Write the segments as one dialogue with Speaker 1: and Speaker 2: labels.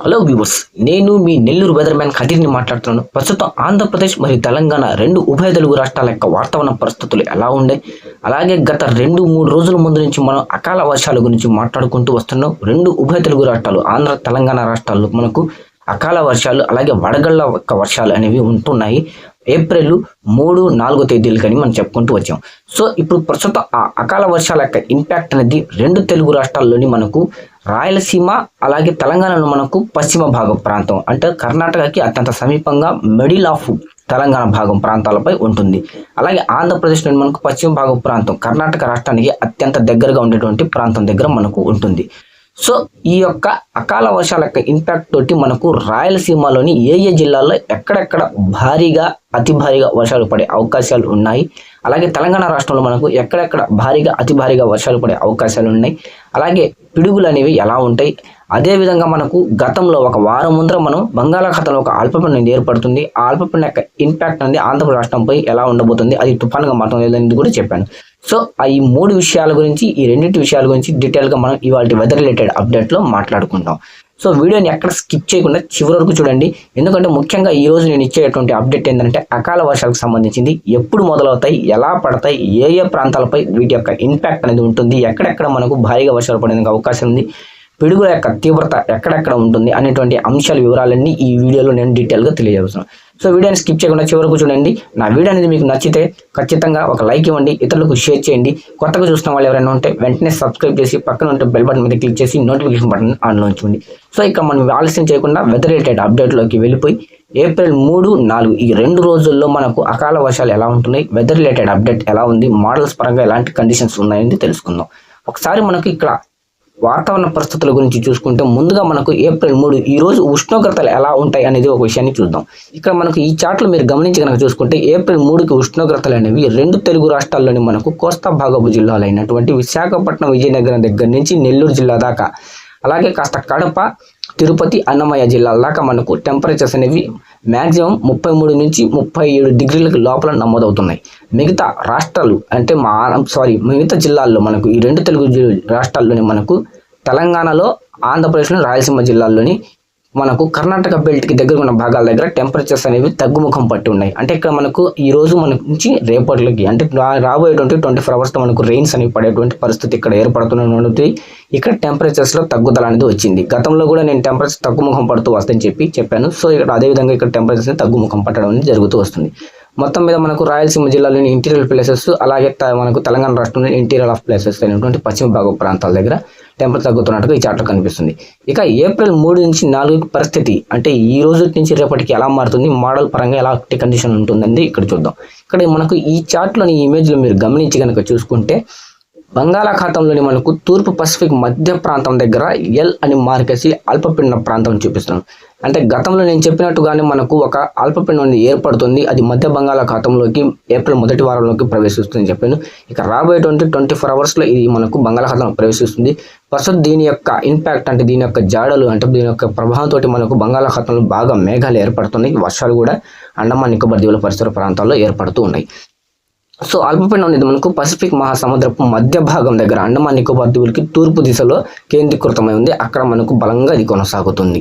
Speaker 1: Hello viewers, నేను మీ Nellore weather man ఖదీర్ని మాట్లాడుతున్నాను. ప్రస్తుతం ఆంధ్రప్రదేశ్ మరియు తెలంగాణ రెండు ఉభయ తెలుగు రాష్ట్రాల యొక్క వాతావరణ పరిస్థితులు ఎలా ఉండే, అలాగే గత 2-3 రోజుల ముందు నుంచి మనం అకాల వర్షాల గురించి మాట్లాడుకుంటూ వస్తున్నాం. రెండు ఉభయ తెలుగు రాష్ట్రాలు ఆంధ్ర తెలంగాణ రాష్ట్రాల్లో మనకు అకాల వర్షాలు అలాగే వడగళ్ల యొక్క వర్షాలు అనేవి ఉంటున్నాయి. ఏప్రిల్ 3-4 తేదీలకని మనం చెప్పుకుంటూ వచ్చాం. సో ఇప్పుడు ప్రస్తుతం ఆ అకాల వర్షాల యొక్క ఇంపాక్ట్ అనేది రెండు తెలుగు రాష్ట్రాల్లోని మనకు రాయలసీమ అలాగే తెలంగాణలో మనకు పశ్చిమ భాగం ప్రాంతం అంటే కర్ణాటకకి అత్యంత సమీపంగా మిడిల్ ఆఫ్ తెలంగాణ భాగం ప్రాంతాలపై ఉంటుంది. అలాగే ఆంధ్రప్రదేశ్లోని మనకు పశ్చిమ భాగం ప్రాంతం కర్ణాటక రాష్ట్రానికి అత్యంత దగ్గరగా ఉండేటువంటి ప్రాంతం దగ్గర మనకు ఉంటుంది. సో ఈ యొక్క అకాల వర్షాల యొక్క ఇంపాక్ట్ తోటి మనకు రాయలసీమలోని ఏ జిల్లాల్లో ఎక్కడెక్కడ భారీగా అతి భారీగా వర్షాలు పడే అవకాశాలు ఉన్నాయి, అలాగే తెలంగాణ రాష్ట్రంలో మనకు ఎక్కడెక్కడ భారీగా అతి భారీగా వర్షాలు పడే అవకాశాలు ఉన్నాయి, అలాగే పిడుగులు అనేవి ఎలా ఉంటాయి. అదేవిధంగా మనకు గతంలో ఒక వారం ముందర మనం బంగాళాఖాతంలో ఒక అల్పపీడనం అనేది ఏర్పడుతుంది. ఆ అల్పపీడనం యొక్క ఇంపాక్ట్ అనేది ఆంధ్ర రాష్ట్రంపై ఎలా ఉండబోతుంది, అది తుఫాన్గా మాత్రం లేదని కూడా చెప్పాను. సో ఈ 3 విషయాల గురించి, ఈ రెండింటి విషయాల గురించి డీటెయిల్గా మనం ఇవాళ వెదర్ రిలేటెడ్ అప్డేట్లో మాట్లాడుకుంటాం. సో వీడియోని ఎక్కడ స్కిప్ చేయకుండా చివరి వరకు చూడండి, ఎందుకంటే ముఖ్యంగా ఈ రోజు నేను ఇచ్చేటువంటి అప్డేట్ ఏంటంటే అకాల వర్షాలకు సంబంధించింది. ఎప్పుడు మొదలవుతాయి, ఎలా పడతాయి, ఏ ప్రాంతాలపై వీటి యొక్క ఇంపాక్ట్ అనేది ఉంటుంది, ఎక్కడెక్కడ మనకు భారీగా వర్షాలు పడేందుకు అవకాశం ఉంది, పిడుగుల యొక్క తీవ్రత ఎక్కడెక్కడ ఉంటుంది అనేటువంటి అంశాల వివరాలన్నీ ఈ వీడియోలో నేను డీటెయిల్గా తెలియజేస్తున్నాను. సో వీడియోని స్కిప్ చేయకుండా చివరకు చూడండి. నా వీడియో అనేది మీకు నచ్చితే ఖచ్చితంగా ఒక లైక్ ఇవ్వండి, ఇతరులకు షేర్ చేయండి. కొత్తగా చూస్తున్న వాళ్ళు ఎవరైనా ఉంటే వెంటనే సబ్స్క్రైబ్ చేసి పక్కన ఉంటే బెల్ బటన్ మీద క్లిక్ చేసి నోటిఫికేషన్ బటన్ ఆన్లో ఉంచుకోండి. సో ఇక్కడ మనం ఆలస్యం చేయకుండా వెదర్ రిలేటెడ్ అప్డేట్లోకి వెళ్ళిపోయి ఏప్రిల్ 3-4 ఈ 2 రోజుల్లో మనకు అకాల వర్షాలు ఎలా ఉంటున్నాయి, వెదర్ రిలేటెడ్ అప్డేట్ ఎలా ఉంది, మోడల్స్ పరంగా ఎలాంటి కండిషన్స్ ఉన్నాయని తెలుసుకుందాం. ఒకసారి మనకు ఇక్కడ వాతావరణ పరిస్థితుల గురించి చూసుకుంటే ముందుగా మనకు ఏప్రిల్ 3 ఈ రోజు ఉష్ణోగ్రతలు ఎలా ఉంటాయి అనేది ఒక విషయాన్ని చూద్దాం. ఇక్కడ మనకు ఈ చార్ట్లో మీరు గమనించి కనుక చూసుకుంటే ఏప్రిల్ 3కి ఉష్ణోగ్రతలు అనేవి రెండు తెలుగు రాష్ట్రాల్లోని మనకు కోస్తా భాగపు జిల్లాలైనటువంటి విశాఖపట్నం, విజయనగరం దగ్గర నుంచి నెల్లూరు జిల్లా దాకా, అలాగే కాస్త కడప, తిరుపతి, అన్నమయ్య జిల్లాల దాకా మనకు టెంపరేచర్స్ అనేవి మ్యాక్సిమం 33 నుంచి 37 డిగ్రీలకు లోపల నమోదవుతున్నాయి. మిగతా రాష్ట్రాలు అంటే మిగతా జిల్లాల్లో మనకు ఈ రెండు తెలుగు రాష్ట్రాల్లోని మనకు తెలంగాణలో, ఆంధ్రప్రదేశ్లోని రాయలసీమ జిల్లాల్లోని మనకు కర్ణాటక బెల్ట్కి దగ్గర ఉన్న భాగాల దగ్గర టెంపరేచర్స్ అనేవి తగ్గుముఖం పట్టి ఉన్నాయి. అంటే ఇక్కడ మనకు ఈ రోజు మన నుంచి రేపటికి అంటే రాబోయేటువంటి 24 అవర్స్లో మనకు రెయిన్స్ అనేవి పడేటువంటి పరిస్థితి ఇక్కడ ఏర్పడుతున్నటువంటి ఇక్కడ టెంపరేచర్స్లో తగ్గుదల అనేది వచ్చింది. గతంలో కూడా నేను టెంపరేచర్ తగ్గుముఖం పడుతూ వస్తుందని చెప్పాను. సో ఇక్కడ అదేవిధంగా ఇక్కడ టెంపరేచర్ తగ్గుముఖం పట్టడం అనేది జరుగుతూ వస్తుంది. మొత్తం మీద మనకు రాయలసీమ జిల్లాలోని ఇంటీరియర్ ప్లేసెస్, అలాగే మనకు తెలంగాణ రాష్ట్రంలోని ఇంటీరియర్ ఆఫ్ ప్లేసెస్ అయినటువంటి పశ్చిమ భాగ ప్రాంతాల దగ్గర టెంపరేచర్ తగ్గుతున్నట్టుగా ఈ చార్ట్లో కనిపిస్తుంది. ఇక ఏప్రిల్ 3 నుంచి 4 పరిస్థితి అంటే ఈ రోజు నుంచి రేపటికి ఎలా మారుతుంది, మోడల్ పరంగా ఎలాంటి కండిషన్ ఉంటుందని ఇక్కడ చూద్దాం. ఇక్కడ మనకు ఈ చార్ట్లోని ఇమేజ్లో మీరు గమనించి కనుక చూసుకుంటే బంగాళాఖాతంలోని మనకు తూర్పు పసిఫిక్ మధ్య ప్రాంతం దగ్గర ఎల్ అని మార్కేసి అల్పపీడన ప్రాంతం చూపిస్తున్నాం. అంటే గతంలో నేను చెప్పినట్టుగానే మనకు ఒక అల్పపీడనం అనేది ఏర్పడుతుంది, అది మధ్య బంగాళాఖాతంలోకి ఏప్రిల్ మొదటి వారంలోకి ప్రవేశిస్తుందని చెప్పాను. ఇక రాబోయేటువంటి 24 అవర్స్లో ఇది మనకు బంగాళాఖాతంలో ప్రవేశిస్తుంది. ప్రస్తుతం దీని యొక్క ఇంపాక్ట్ అంటే దీని యొక్క జాడలు అంటే దీని యొక్క ప్రభావంతో మనకు బంగాళాఖాతంలో బాగా మేఘాలు ఏర్పడుతున్నాయి, వర్షాలు కూడా అండమాన్ నికోబార్ దీవుల పరిసర ప్రాంతాల్లో ఏర్పడుతూ ఉన్నాయి. సో అల్పపీడనం అనేది మనకు పసిఫిక్ మహాసముద్రపు మధ్య భాగం దగ్గర అండమాన్ నికోబార్ దీవులకి తూర్పు దిశలో కేంద్రీకృతమై ఉంది. అక్కడ మనకు బలంగా ఇది కొనసాగుతుంది.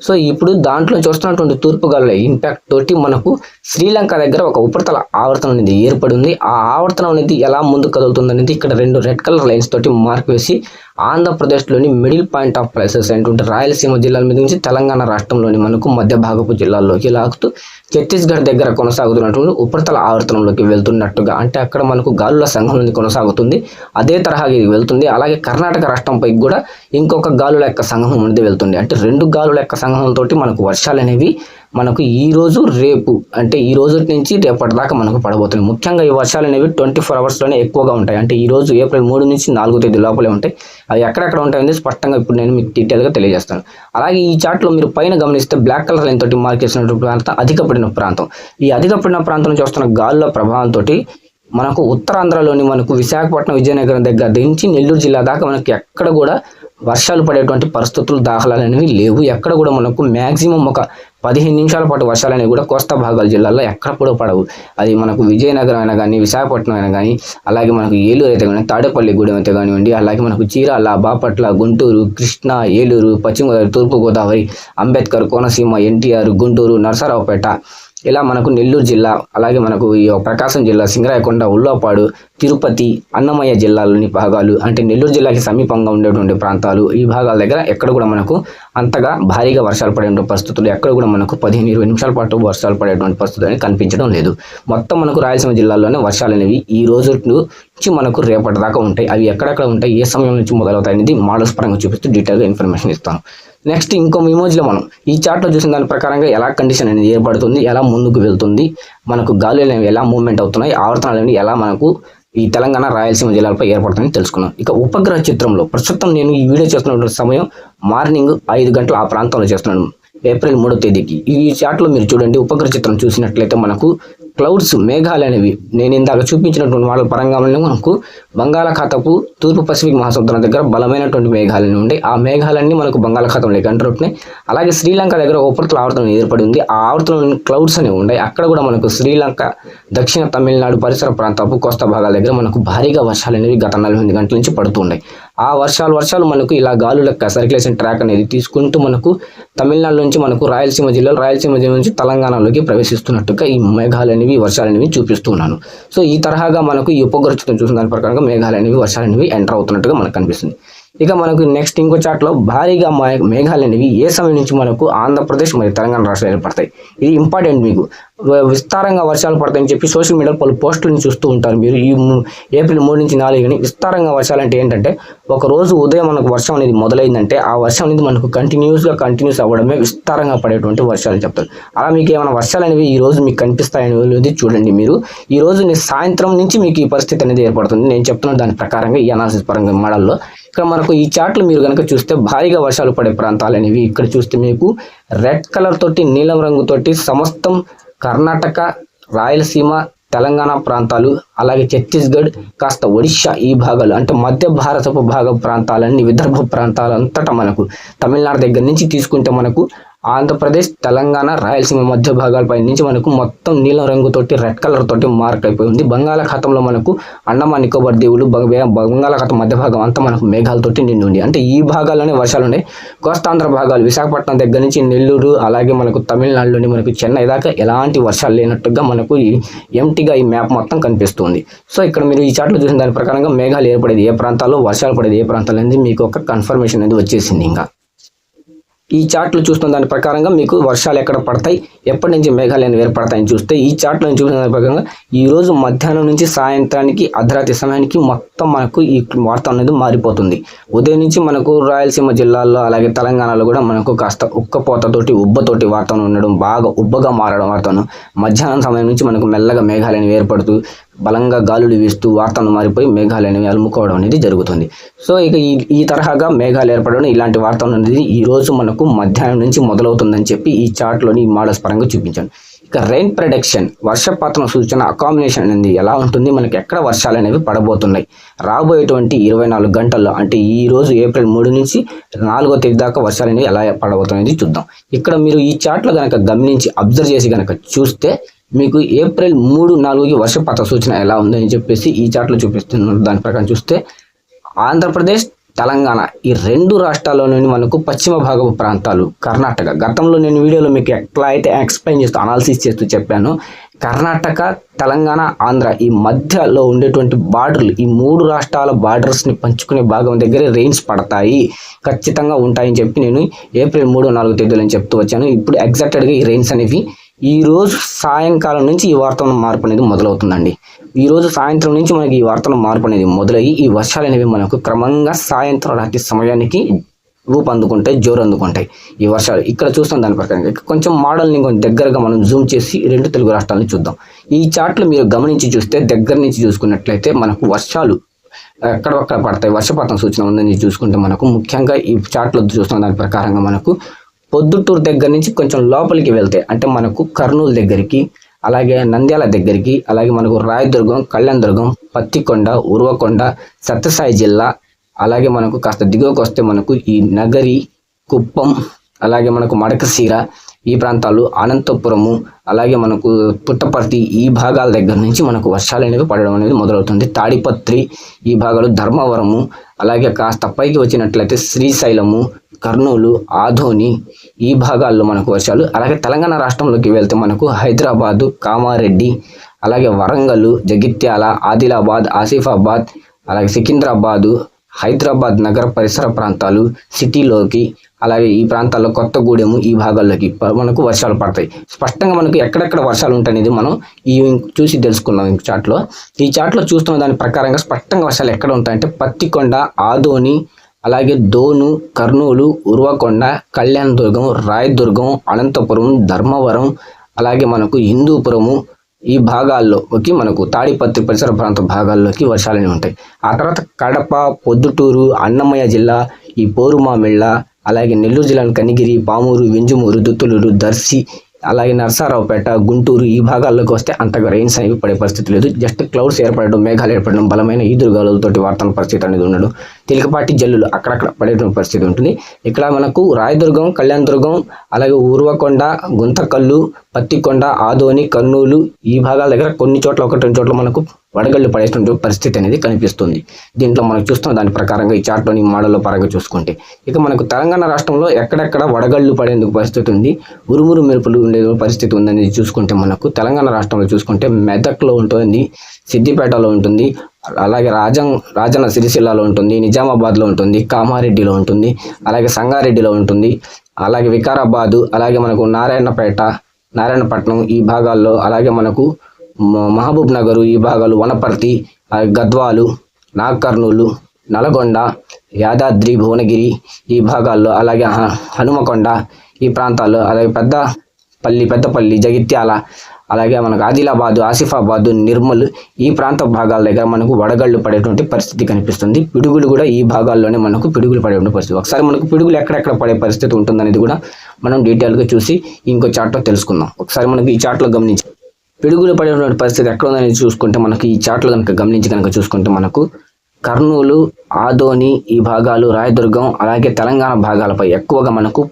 Speaker 1: సో ఇప్పుడు దాంట్లో చూస్తున్నటువంటి తూర్పు గాలుల ఇంపాక్ట్ తోటి మనకు శ్రీలంక దగ్గర ఒక ఉపరితల ఆవర్తనం అనేది ఏర్పడి ఉంది. ఆ ఆవర్తనం అనేది ఎలా ముందుకు కదులుతుంది అనేది ఇక్కడ 2 రెడ్ కలర్ లైన్స్ తోటి మార్క్ వేసి ఆంధ్రప్రదేశ్లోని మిడిల్ పాయింట్ ఆఫ్ ప్లేసెస్ అయినటువంటి రాయలసీమ జిల్లాల మీద నుంచి తెలంగాణ రాష్ట్రంలోని మనకు మధ్య భాగపు జిల్లాల్లోకి లాగుతూ ఛత్తీస్గఢ్ దగ్గర కొనసాగుతున్నటువంటి ఉపరితల ఆవర్తనంలోకి వెళ్తున్నట్టుగా అంటే అక్కడ మనకు గాలుల సంఘం అనేది కొనసాగుతుంది. అదే తరహా ఇది వెళ్తుంది. అలాగే కర్ణాటక రాష్ట్రంపై కూడా ఇంకొక గాలుల యొక్క సంఘం అనేది వెళ్తుంది. అంటే 2 గాలుల యొక్క సంఘంతో మనకు వర్షాలు అనేవి మనకు ఈ రోజు రేపు అంటే ఈ రోజు నుంచి రేపటి దాకా మనకు పడబోతుంది. ముఖ్యంగా ఈ వర్షాలు అనేవి 24 అవర్స్లోనే ఎక్కువగా ఉంటాయి. అంటే ఈ రోజు ఏప్రిల్ 3 నుంచి 4 తేదీ లోపలే ఉంటాయి. అవి ఎక్కడెక్కడ ఉంటాయని స్పష్టంగా ఇప్పుడు నేను మీకు డీటెయిల్గా తెలియజేస్తాను. అలాగే ఈ చార్ట్లో మీరు పైన గమనిస్తే బ్లాక్ కలర్ లైన్ తోటి మార్క్ చేసినటువంటి ప్రాంతం అధిక పడిన ప్రాంతం. ఈ అధిక పడిన ప్రాంతం చూస్తున్న గాలుల ప్రభావంతో మనకు ఉత్తరాంధ్రలోని మనకు విశాఖపట్నం, విజయనగరం దగ్గర నుంచి నెల్లూరు జిల్లా దాకా మనకి ఎక్కడ కూడా వర్షాలు పడేటువంటి పరిస్థితులు దాఖలాలు అనేవి లేవు. ఎక్కడ కూడా మనకు మ్యాక్సిమం ఒక 15 నిమిషాల పాటు వర్షాలు అనేవి కూడా కోస్తా భాగాల జిల్లాల్లో ఎక్కడ కూడా పడవు. అది మనకు విజయనగరం అయినా కానీ, విశాఖపట్నం అయినా కానీ, అలాగే మనకు ఏలూరు అయితే కానీ, తాడేపల్లిగూడెం అయితే కానివ్వండి, అలాగే మనకు చీరాల, బాపట్ల, గుంటూరు, కృష్ణా, ఏలూరు, పశ్చిమ గోదావరి, తూర్పుగోదావరి, అంబేద్కర్, కోనసీమ, ఎన్టీఆర్, గుంటూరు, నరసరావుపేట, ఇలా మనకు నెల్లూరు జిల్లా, అలాగే మనకు ఈ ప్రకాశం జిల్లా, సింగరాయకొండ, ఉల్లాపాడు, తిరుపతి, అన్నమయ్య జిల్లాలోని భాగాలు, అంటే నెల్లూరు జిల్లాకి సమీపంగా ఉండేటువంటి ప్రాంతాలు, ఈ భాగాల దగ్గర ఎక్కడ కూడా మనకు అంతగా భారీగా వర్షాలు పడేటువంటి పరిస్థితులు, ఎక్కడ కూడా మనకు 15-20 నిమిషాల పాటు వర్షాలు పడేటువంటి పరిస్థితులు అనేవి కనిపించడం లేదు. మొత్తం మనకు రాయలసీమ జిల్లాలోనే వర్షాలు అనేవి ఈ రోజు నుంచి మనకు రేపటి దాకా ఉంటాయి. అవి ఎక్కడెక్కడ ఉంటాయి, ఏ సమయం నుంచి మొదలవుతాయి అనేది మోడల్స్ పరంగా చూపిస్తూ డీటెయిల్గా ఇన్ఫర్మేషన్ ఇస్తాను. నెక్స్ట్ ఇంకో ఇమోజ్లో మనం ఈ చార్ట్లో చూసిన దాని ప్రకారంగా ఎలా కండిషన్ అనేది ఏర్పడుతుంది, ఎలా ముందుకు వెళ్తుంది, మనకు గాలులు అనేవి ఎలా మూవ్మెంట్ అవుతున్నాయి, ఆవర్తనాలు అనేవి ఎలా మనకు ఈ తెలంగాణ, రాయలసీమ జిల్లాలపై ఏర్పడుతుందని తెలుసుకున్నాం. ఇక ఉపగ్రహ చిత్రంలో ప్రస్తుతం నేను ఈ వీడియో చేస్తున్న సమయం మార్నింగ్ 5 గంటలు ఆ ప్రాంతంలో చేస్తున్నాను, ఏప్రిల్ 3వ తేదీకి. ఈ చార్ట్లో మీరు చూడండి, ఉపగ్రహ చిత్రం చూసినట్లయితే మనకు క్లౌడ్స్, మేఘాలు అనేవి నేను ఇందాక చూపించినటువంటి వాళ్ళ పరంగా మనకు బంగాళాఖాతపు తూర్పు పసిఫిక్ మహాసముద్రం దగ్గర బలమైనటువంటి మేఘాలన్నీ ఉండే, ఆ మేఘాలన్నీ మనకు బంగాళాఖాతంలోకి అంటున్నాయి. అలాగే శ్రీలంక దగ్గర ఉపరితల ఆవర్తనం ఏర్పడి ఉంది, ఆ ఆవర్తనం క్లౌడ్స్ అనేవి ఉన్నాయి. అక్కడ కూడా మనకు శ్రీలంక, దక్షిణ తమిళనాడు పరిసర ప్రాంతాపు కోస్తా భాగాల దగ్గర మనకు భారీగా వర్షాలు అనేవి గత 48 గంటల నుంచి పడుతున్నాయి. ఆ వర్షాలు మనకు ఇలా గాలుల సర్క్యులేషన్ ట్రాక్ అనేది తీసుకుంటూ మనకు తమిళనాడు నుంచి మనకు రాయలసీమ జిల్లా నుంచి తెలంగాణలోకి ప్రవేశిస్తున్నట్టుగా ఈ మేఘాలు అనేవి, వర్షాలు అనేవి చూపిస్తున్నాను. సో ఈ తరహాగా మనకు ఈ ఉపగ్రహ చిత్రం చూసిన దాని ప్రకారంగా మేఘాలు అనేవి, వర్షాలు అనేవి ఎంటర్ అవుతున్నట్టుగా మనకు కనిపిస్తుంది. ఇక మనకు నెక్స్ట్ ఇంకో చార్ట్లో భారీగా మేఘాలు అనేవి ఏ సమయం నుంచి మనకు ఆంధ్రప్రదేశ్ మరియు తెలంగాణ రాష్ట్రాలు ఏర్పడతాయి. ఇది ఇంపార్టెంట్, మీకు విస్తారంగా వర్షాలు పడతాయని చెప్పి సోషల్ మీడియాలో పలు పోస్టులను చూస్తూ ఉంటారు మీరు. ఈ ఏప్రిల్ 3 నుంచి 4 కానీ విస్తారంగా వర్షాలు అంటే ఏంటంటే, ఒక రోజు ఉదయం మనకు వర్షం అనేది మొదలైందంటే ఆ వర్షం అనేది మనకు కంటిన్యూస్ అవ్వడమే విస్తారంగా పడేటువంటి వర్షాలు చెప్తారు. అలా మీకు ఏమైనా వర్షాలు అనేవి ఈ రోజు మీకు కనిపిస్తాయనేది చూడండి. మీరు ఈ రోజు సాయంత్రం నుంచి మీకు ఈ పరిస్థితి అనేది ఏర్పడుతుంది. నేను చెప్తున్న దాని ప్రకారంగా ఈ అనాలిసిస్ పరంగా మోడల్లో ఇక్కడ మనకు ఈ చార్ట్లు మీరు కనుక చూస్తే భారీగా వర్షాలు పడే ప్రాంతాలు అనేవి ఇక్కడ చూస్తే మీకు రెడ్ కలర్ తోటి, నీలం రంగుతోటి సమస్తం కర్ణాటక, రాయలసీమ, తెలంగాణ ప్రాంతాలు, అలాగే ఛత్తీస్గఢ్, కాస్త ఒడిశా ఈ భాగాలు, అంటే మధ్య భారతపు ప్రాంతాలన్నీ, విదర్భ ప్రాంతాలు అంతటా మనకు తమిళనాడు దగ్గర నుంచి తీసుకుంటే మనకు ఆంధ్రప్రదేశ్, తెలంగాణ, రాయలసీమ మధ్య భాగాలపై నుంచి మనకు మొత్తం నీలం రంగుతోటి, రెడ్ కలర్ తోటి మార్క్ అయిపోయి ఉంది. బంగాళాఖాతంలో మనకు అండమాన్ నికోబార్ దీవులు, బంగాళాఖాతం మధ్య భాగం అంతా మనకు మేఘాలతోటి నిండి ఉంది. అంటే ఈ భాగాల్లోనే వర్షాలు ఉన్నాయి. కోస్తాంధ్ర భాగాలు, విశాఖపట్నం దగ్గర నుంచి నెల్లూరు, అలాగే మనకు తమిళనాడులోని మనకు చెన్నై దాకా ఎలాంటి వర్షాలు లేనట్టుగా మనకు ఎంటీగా ఈ మ్యాప్ మొత్తం కనిపిస్తుంది. సో ఇక్కడ మీరు ఈ చార్ట్లో చూసిన దాని ప్రకారంగా మేఘాలు ఏర్పడేది ఏ ప్రాంతాల్లో, వర్షాలు పడేది ఏ ప్రాంతాలు అనేది మీకు ఒక కన్ఫర్మేషన్ అనేది వచ్చేసింది. ఇంకా ఈ చార్ట్లు చూస్తున్న దాని ప్రకారంగా మీకు వర్షాలు ఎక్కడ పడతాయి, ఎప్పటి నుంచి మేఘాలు అనేవి ఏర్పడతాయని చూస్తే ఈ చార్ట్లో చూసిన దాని ప్రకారంగా ఈ రోజు మధ్యాహ్నం నుంచి సాయంత్రానికి, అర్ధరాత్రి సమయానికి మొత్తం మనకు ఈ వాతావరణం అనేది మారిపోతుంది. ఉదయం నుంచి మనకు రాయలసీమ జిల్లాల్లో, అలాగే తెలంగాణలో కూడా మనకు కాస్త ఉక్కపోతతోటి, ఉబ్బతోటి వాతావరణం ఉండడం, బాగా ఉబ్బగా మారడం వాతావరణం. మధ్యాహ్నం సమయం నుంచి మనకు మెల్లగా మేఘాలు అనేవి ఏర్పడుతూ బలంగా గాలులు వీస్తూ వాతావరణం మారిపోయి మేఘాలు అనేవి అలుముకోవడం అనేది జరుగుతుంది. సో ఇక ఈ తరహాగా మేఘాలు ఏర్పడడం, ఇలాంటి వాతావరణం అనేది ఈ రోజు మనకు మధ్యాహ్నం నుంచి మొదలవుతుందని చెప్పి ఈ చార్ట్లోని మోడల్స్ పరంగా చూపించాను. ఇక రెయిన్ ప్రెడిక్షన్, వర్షపాతం సూచన కాంబినేషన్ అనేది ఎలా ఉంటుంది, మనకి ఎక్కడ వర్షాలు అనేవి పడబోతున్నాయి రాబోయేటువంటి 24 గంటల్లో, అంటే ఈ రోజు ఏప్రిల్ 3 నుంచి 4వ తేదీ దాకా వర్షాలు అనేవి ఎలా పడబోతున్నాయి చూద్దాం. ఇక్కడ మీరు ఈ చార్ట్లో కనుక గమనించి అబ్జర్వ్ చేసి కనుక చూస్తే మీకు ఏప్రిల్ 3, 4కి వర్షపాత సూచన ఎలా ఉందని చెప్పేసి ఈ చార్ట్లో చూపిస్తున్నారు. దాని ప్రకారం చూస్తే ఆంధ్రప్రదేశ్, తెలంగాణ ఈ 2 రాష్ట్రాల్లోని మనకు పశ్చిమ భాగపు ప్రాంతాలు, కర్ణాటక, గతంలో నేను వీడియోలో మీకు ఎట్లా అయితే ఎక్స్ప్లెయిన్ చేస్తూ అనాలిసిస్ చేస్తూ చెప్పాను, కర్ణాటక, తెలంగాణ, ఆంధ్ర ఈ మధ్యలో ఉండేటువంటి బార్డర్లు, ఈ 3 రాష్ట్రాల బార్డర్స్ని పంచుకునే భాగం దగ్గర రెయిన్స్ పడతాయి, ఖచ్చితంగా ఉంటాయని చెప్పి నేను ఏప్రిల్ 3, 4 తేదీలని చెప్తూ వచ్చాను. ఇప్పుడు ఎగ్జాక్ట్గా ఈ రెయిన్స్ అనేవి ఈ రోజు సాయంకాలం నుంచి ఈ వాతావరణ మార్పు అనేది మొదలవుతుందండి. ఈ రోజు సాయంత్రం నుంచి మనకి ఈ వాతావరణ మార్పు అనేది మొదలయ్యి ఈ వర్షాలు అనేవి మనకు క్రమంగా సాయంత్రం రాత్రి సమయానికి రూపొందుకుంటాయి, జోరందుకుంటాయి ఈ వర్షాలు. ఇక్కడ చూస్తాం దాని ప్రకారంగా కొంచెం మోడల్ని కొంచెం దగ్గరగా మనం జూమ్ చేసి 2 తెలుగు రాష్ట్రాలను చూద్దాం. ఈ చార్ట్లు మీరు గమనించి చూస్తే దగ్గర నుంచి చూసుకున్నట్లయితే మనకు వర్షాలు ఎక్కడొక్కడ పడతాయి, వర్షపాతం సూచన ఉందని చూసుకుంటే మనకు ముఖ్యంగా ఈ చార్ట్లో చూస్తున్న దాని ప్రకారంగా మనకు పొద్దుటూరు దగ్గర నుంచి కొంచెం లోపలికి వెళ్తే, అంటే మనకు కర్నూలు దగ్గరికి, అలాగే నంద్యాల దగ్గరికి, అలాగే మనకు రాయదుర్గం, కళ్యాణదుర్గం, పత్తికొండ, ఉరవకొండ, సత్యసాయి జిల్లా, అలాగే మనకు కాస్త దిగువకు వస్తే మనకు ఈ నగరి, కుప్పం, అలాగే మనకు మడకశీర ఈ ప్రాంతాలు అనంతపురము అలాగే మనకు పుట్టపర్తి ఈ భాగాల దగ్గర నుంచి మనకు వర్షాలు అనేవి పడడం అనేది మొదలవుతుంది. తాడిపత్రి ఈ భాగాలు, ధర్మవరము, అలాగే కాస్త పైకి వచ్చినట్లయితే శ్రీశైలము, కర్నూలు, ఆదోని ఈ భాగాల్లో మనకు వర్షాలు. అలాగే తెలంగాణ రాష్ట్రంలోకి వెళ్తే మనకు హైదరాబాదు, కామారెడ్డి, అలాగే వరంగల్, జగిత్యాల, ఆదిలాబాద్, ఆసిఫాబాద్, అలాగే సికింద్రాబాదు, హైదరాబాద్ నగర పరిసర ప్రాంతాలు, సిటీలోకి, అలాగే ఈ ప్రాంతాల్లో కొత్తగూడెము ఈ భాగాల్లోకి మనకు వర్షాలు పడతాయి. స్పష్టంగా మనకు ఎక్కడెక్కడ వర్షాలు ఉంటాయనేది మనం ఈ చూసి తెలుసుకున్నాం. ఈ చార్ట్లో చూస్తున్న దాని ప్రకారంగా స్పష్టంగా వర్షాలు ఎక్కడ ఉంటాయంటే పత్తికొండ, ఆదోని, అలాగే దోను, కర్నూలు, ఉర్వకొండ, కళ్యాణదుర్గం, రాయదుర్గం, అనంతపురం, ధర్మవరం, అలాగే మనకు హిందూపురము ఈ భాగాల్లోకి మనకు తాడిపత్రి పరిసర ప్రాంత భాగాల్లోకి వర్షాలనే ఉంటాయి. ఆ తర్వాత కడప, పొద్దుటూరు, అన్నమయ్య జిల్లా, ఈ పోరుమామిళ్ళ, అలాగే నెల్లూరు జిల్లా కనిగిరి, పామూరు, వింజమూరు, దుత్తులూరు, దర్శి, అలాగే నరసరావుపేట, గుంటూరు ఈ భాగాల్లోకి వస్తే అంతగా రెయిన్స్ అనేవి పడే పరిస్థితి లేదు. జస్ట్ క్లౌడ్స్ ఏర్పడడం, మేఘాలు ఏర్పడడం, బలమైన ఈదురుగాలులతోటి వాతావరణ పరిస్థితి అనేది ఉండడం, తేలికపాటి జల్లులు అక్కడక్కడ పడేటువంటి పరిస్థితి ఉంటుంది. ఇక్కడ మనకు రాయదుర్గం, కళ్యాణదుర్గం, అలాగే ఉర్వకొండ, గుంతకల్లు, పత్తికొండ, ఆదోని, కర్నూలు ఈ భాగాల దగ్గర కొన్ని చోట్ల, ఒకటి రెండు చోట్ల మనకు వడగళ్ళు పడేటువంటి పరిస్థితి అనేది కనిపిస్తుంది. దీంట్లో మనం చూస్తున్న దాని ప్రకారంగా ఈ చార్ట్లోని మోడల్లో పరంగా చూసుకుంటే ఇక మనకు తెలంగాణ రాష్ట్రంలో ఎక్కడెక్కడ వడగళ్ళు పడేందుకు పరిస్థితి ఉంది, ఉరుమురు మెరుపులు ఉండే పరిస్థితి ఉందనేది చూసుకుంటే మనకు తెలంగాణ రాష్ట్రంలో చూసుకుంటే మెదక్లో ఉంటుంది, సిద్దిపేటలో ఉంటుంది, అలాగే రాజన్న సిరిసిల్లాలో ఉంటుంది, నిజామాబాద్లో ఉంటుంది, కామారెడ్డిలో ఉంటుంది, అలాగే సంగారెడ్డిలో ఉంటుంది, అలాగే వికారాబాదు, అలాగే మనకు నారాయణపట్నం ఈ భాగాల్లో, అలాగే మనకు మహబూబ్ నగరు ఈ భాగాలు, వనపర్తి, గద్వాలు, నాగర్నూలు, నల్గొండ, యాదాద్రి భువనగిరి ఈ భాగాల్లో, అలాగే హనుమకొండ ఈ ప్రాంతాల్లో, అలాగే పెద్దపల్లి, జగిత్యాల, అలాగే మనకు ఆదిలాబాదు, ఆసిఫాబాదు, నిర్మల్ ఈ ప్రాంత భాగాల దగ్గర మనకు వడగళ్ళు పడేటువంటి పరిస్థితి కనిపిస్తుంది. పిడుగులు కూడా ఈ భాగాల్లోనే మనకు పిడుగులు పడేటువంటి పరిస్థితి. ఒకసారి మనకు పిడుగులు ఎక్కడెక్కడ పడే పరిస్థితి ఉంటుందనేది కూడా మనం డీటెయిల్గా చూసి ఇంకో చార్ట్లో తెలుసుకుందాం. ఒకసారి మనకు ఈ చార్ట్లో గమనించి పిడుగులు పడేటువంటి పరిస్థితి ఎక్కడ ఉందని చూసుకుంటే మనకు ఈ చార్ట్లో కనుక చూసుకుంటే మనకు కర్నూలు, ఆదోని ఈ భాగాలు, రాయదుర్గం, అలాగే తెలంగాణ భాగాలపై ఎక్కువగా మనకు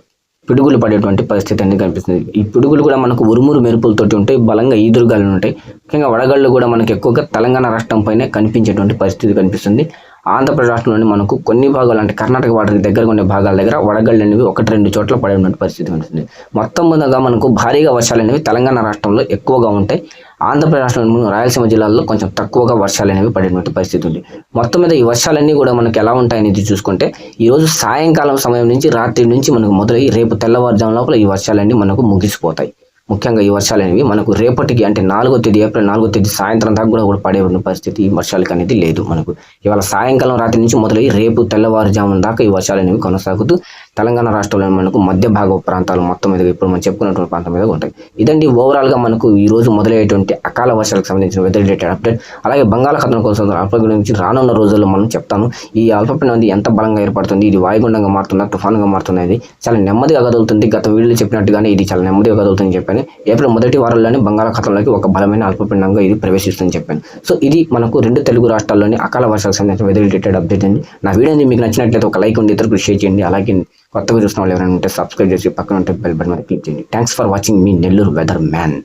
Speaker 1: పిడుగులు పడేటువంటి పరిస్థితి అనేది కనిపిస్తుంది. ఈ పిడుగులు కూడా మనకు ఉరుమురు మెరుపులతోటి ఉంటాయి, బలంగా ఈదురుగాలు ఉంటాయి. ముఖ్యంగా వడగళ్ళు కూడా మనకు ఎక్కువగా తెలంగాణ రాష్ట్రం పైనే కనిపించేటువంటి పరిస్థితి కనిపిస్తుంది. ఆంధ్రప్రదేశ్ రాష్ట్రంలోని మనకు కొన్ని భాగాలు అంటే కర్ణాటక వాటికి దగ్గరగా ఉండే భాగాల దగ్గర వడగళ్ళు అనేవి 1-2 చోట్ల పడేటువంటి పరిస్థితి కనిపిస్తుంది. మొత్తం మీదగా మనకు భారీగా వర్షాలు అనేవి తెలంగాణ రాష్ట్రంలో ఎక్కువగా ఉంటాయి. ఆంధ్రప్రదేశ్ రాష్ట్రంలో రాయలసీమ జిల్లాల్లో కొంచెం తక్కువగా వర్షాలు అనేవి పడేటువంటి పరిస్థితి ఉంది. మొత్తం మీద ఈ వర్షాలన్నీ కూడా మనకు ఎలా ఉంటాయనేది చూసుకుంటే ఈరోజు సాయంకాలం సమయం నుంచి రాత్రి నుంచి మనకు మొదలై రేపు తెల్లవారుజాము లోపల ఈ వర్షాలన్నీ మనకు ముగిసిపోతాయి. ముఖ్యంగా ఈ వర్షాలు అనేవి మనకు రేపటికి అంటే ఏప్రిల్ 4వ తేదీ సాయంత్రం దాకా కూడా పడే పరిస్థితి ఈ వర్షాలకు అనేది లేదు. మనకు ఇవాళ సాయంకాలం రాత్రి నుంచి మొదలై రేపు తెల్లవారుజామున దాకా ఈ వర్షాలు అనేవి కొనసాగుతూ తెలంగాణ రాష్ట్రంలో మనకు మధ్య భాగ ప్రాంతాలు మొత్తం మీద ఇప్పుడు మనం చెప్పుకున్నటువంటి ప్రాంతం మీద ఉంటాయి. ఇదండి ఓవరాల్గా మనకు ఈ రోజు మొదలయ్యేటువంటి అకాల వర్షాలకు సంబంధించిన వెదర్ రిలేటెడ్ అప్డేట్. అలాగే బంగాళాఖాతం కోసం అల్పపీడనం గురించి రానున్న రోజుల్లో మనం చెప్తాను. ఈ అల్పపీడనం అనేది ఎంత బలంగా ఏర్పడుతుంది, ఇది వాయుగుండంగా మారుతుందా, తుఫానుగా మారుతుంది, చాలా నెమ్మదిగా కదులుతుంది. గత వీడియోలో చెప్పినట్టుగానే ఇది చాలా నెమ్మదిగా కదులుతుందని చెప్పాను. ఏప్రిల్ మొదటి వారంలోనే బంగాళాఖాతంలోకి ఒక బలమైన అల్పపీడనంగా ఇది ప్రవేశిస్తుందని చెప్పాను. సో ఇది మనకు 2 తెలుగు రాష్ట్రాల్లోని అకాల వర్షాలకు సంబంధించిన వెదర్ రిలేటెడ్ అప్డేట్ అండి. నా వీడియో మీకు నచ్చినట్లయితే ఒక లైక్ ఉండి ఇతరులకు షేర్ చేయండి. అలాగే కొత్తగా చూసిన వాళ్ళు ఎవరైనా ఉంటే సబ్స్క్రైబ్ చేసి పక్కన ఉంటే బెల్ బటన్ మీద క్లిక్ చేయండి. థ్యాంక్స్ ఫర్ వాచింగ్ మీ నెల్లూరు వెదర్ మ్యాన్.